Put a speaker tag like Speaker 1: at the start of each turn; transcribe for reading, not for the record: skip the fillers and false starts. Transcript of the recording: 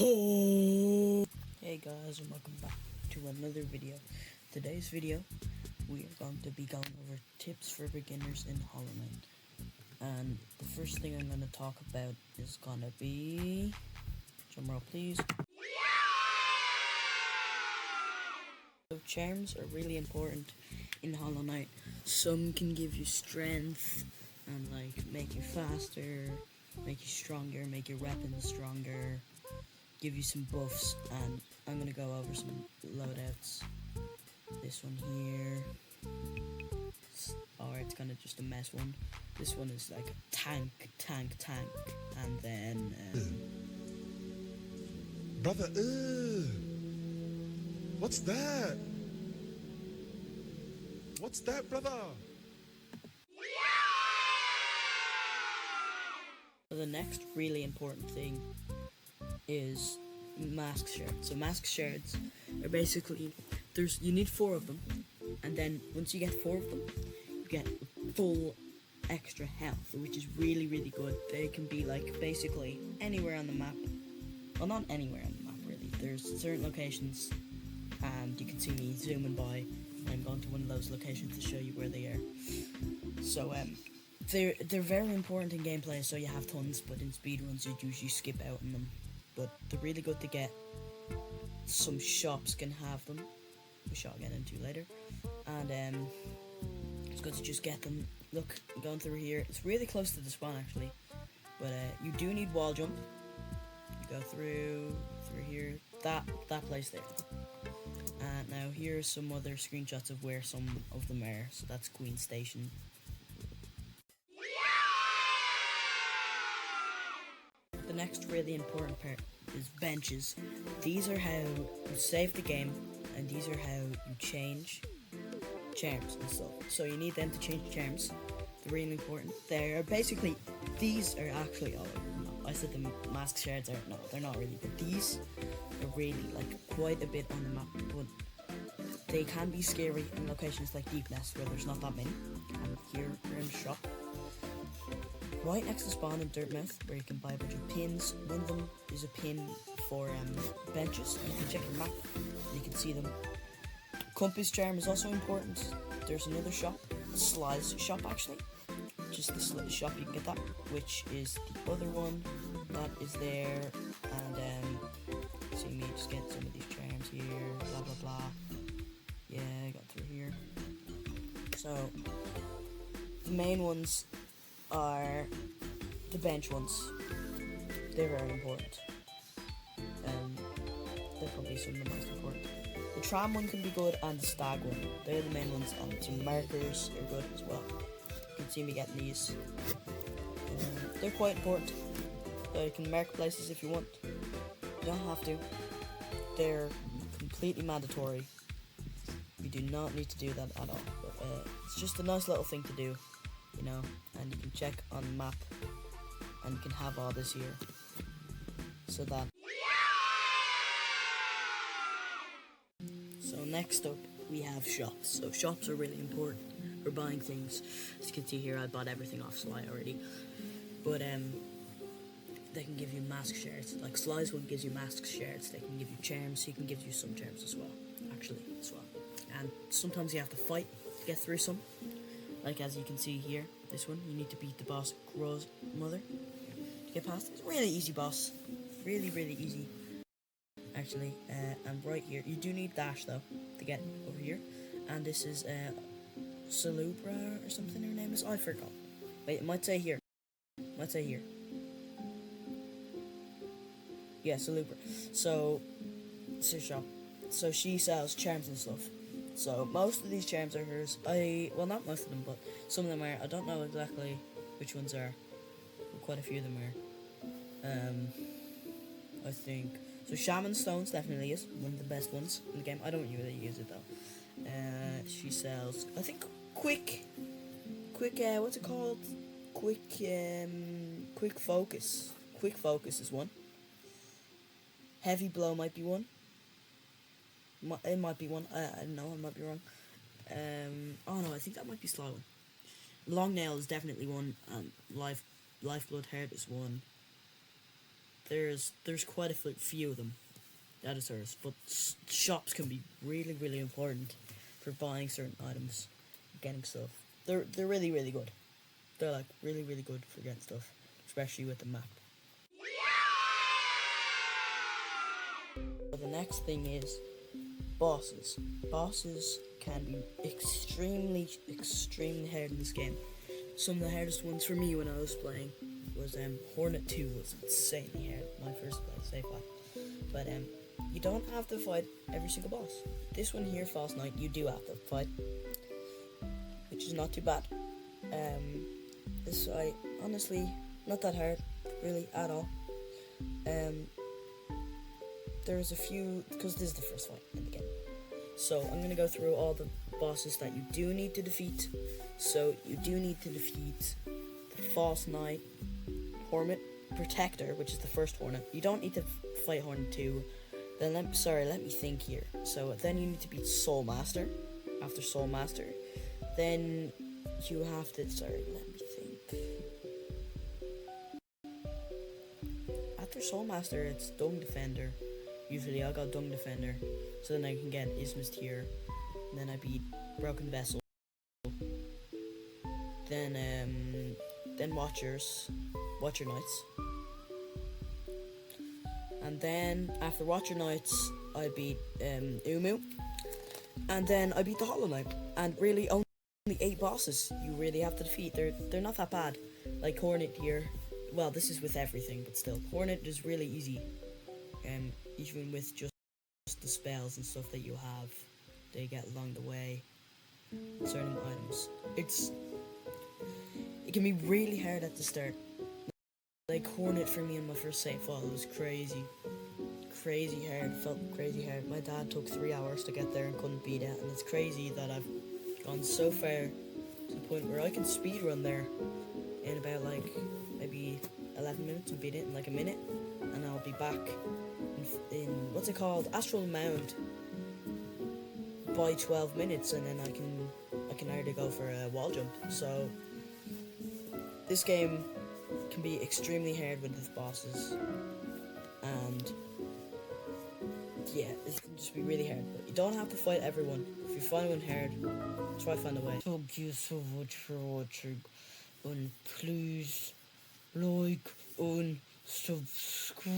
Speaker 1: Oh! Hey guys, and welcome back to another video. Today's video, we are going to be going over tips for beginners in Hollow Knight. And the first thing I'm going to talk about is going to be... drumroll please. So charms are really important in Hollow Knight. Some can give you strength and like make you faster, make you stronger, make your weapons stronger, give you some buffs, and I'm gonna go over some loadouts. This one here, or it's kind of just a mess one. This one is like a tank, and then
Speaker 2: Brother, what's that? What's that, brother?
Speaker 1: the next really important thing is mask shards. So mask shards are basically, you need 4 of them, and then once you get 4 of them, you get full extra health, which is really good. They can be like basically anywhere on the map. Well, not anywhere on the map really. There's certain locations, and you can see me zooming by. I'm going to one of those locations to show you where they are. So they're very important in gameplay, so you have tons, but in speedruns you'd usually skip out on them. But they're really good to get. Some shops can have them, which I'll get into later. And it's good to just get them. Look, going through here, it's really close to the spawn actually. But you do need wall jump. You go through here, that place there. And now here's some other screenshots of where some of them are. So that's Queen Station. The next really important part is benches. These are how you save the game, and these are how you change charms and stuff. So you need them to change charms. They're really important. They're basically, these are actually all, I said the mask shards are, no, they're not really, but these are really like quite a bit on the map, but they can be scary in locations like Deep Nest where there's not that many. And here we're in the shop. Right next to spawn in Dirtmouth, where you can buy a bunch of pins. One of them is a pin for benches. You can check your map, and you can see them. Compass charm is also important. There's another shop, Sly's shop actually. Just the shop you can get that, which is the other one that is there. And see me just get some of these charms here. Blah blah blah. Yeah, I got through here. So the main ones are the bench ones. They're very important. They're probably some of the most important. The tram one can be good, and the stag one. They're the main ones, and some markers are good as well. You can see me getting these. They're quite important. You can mark places if you want. You don't have to. They're completely mandatory. You do not need to do that at all. But it's just a nice little thing to do, you know. And you can check on the map, and you can have all this here. So that. So next up, we have shops. So shops are really important for buying things. As you can see here, I bought everything off Sly already. But they can give you mask shards. Like Sly's one gives you mask shards. They can give you charms. He can give you some charms as well, actually, as well. And sometimes you have to fight to get through some. Like as you can see here, this one, you need to beat the boss Crow's mother to get past. It's a really easy boss. Really easy. Actually, and right here, you do need dash though to get over here. And this is Salubra or something her name is. Oh, I forgot. Wait, it might say here. Yeah, Salubra. So, it's her shop. So she sells charms and stuff. So most of these charms are hers. Well, not most of them, but some of them are. I don't know exactly which ones are. But quite a few of them are. I think. So Shaman Stones definitely is one of the best ones in the game. I don't really use it though. She sells, I think, quick, what's it called? Quick focus. Quick focus is one. Heavy blow might be one. It might be one. I don't know. I might be wrong. Oh no, I think that might be Sly one. Long nail is definitely one, and lifeblood heart is one. there's quite a few of them. That is ours, but shops can be really important for buying certain items, getting stuff. They're really good. They're like really good for getting stuff, especially with the map. But the next thing is bosses. Bosses can be extremely hard in this game. Some of the hardest ones for me when I was playing was Hornet 2 was insanely hard. My first play, safe one. But you don't have to fight every single boss. This one here, False Knight, you do have to fight, which is not too bad. This honestly not that hard, really at all. There's a few because this is the first fight in the game. So I'm gonna go through all the bosses that you do need to defeat. So you do need to defeat the False Knight, Hornet Protector, which is the first Hornet. You don't need to fight Hornet 2. Then let me think here. So then you need to beat Soul Master. After Soul Master, then you have to let me think. After Soul Master, it's Dung Defender. Usually I got Dung Defender, so then I can get Isma's Tier. And then I beat Broken Vessel. Then Watcher Knights. And then after Watcher Knights, I beat Umu. And then I beat the Hollow Knight. And really only 8 bosses you really have to defeat. They're not that bad. Like Hornet here. Well, this is with everything, but still. Hornet is really easy. Even with just the spells and stuff that you have, they get along the way. Certain items. It can be really hard at the start. Like Hornet for me in my first save file, it was crazy hard, felt crazy hard. My dad took 3 hours to get there and couldn't beat it, and it's crazy that I've gone so far to the point where I can speedrun there in about like maybe 11 minutes and beat it in like a minute, and I'll be back in what's it called, Astral Mound by 12 minutes, and then I can either go for a wall jump. So this game can be extremely hard with its bosses, and yeah, it can just be really hard, but you don't have to fight everyone. If you find one hard, try to find a way. Thank you so much for watching, and please like and subscribe.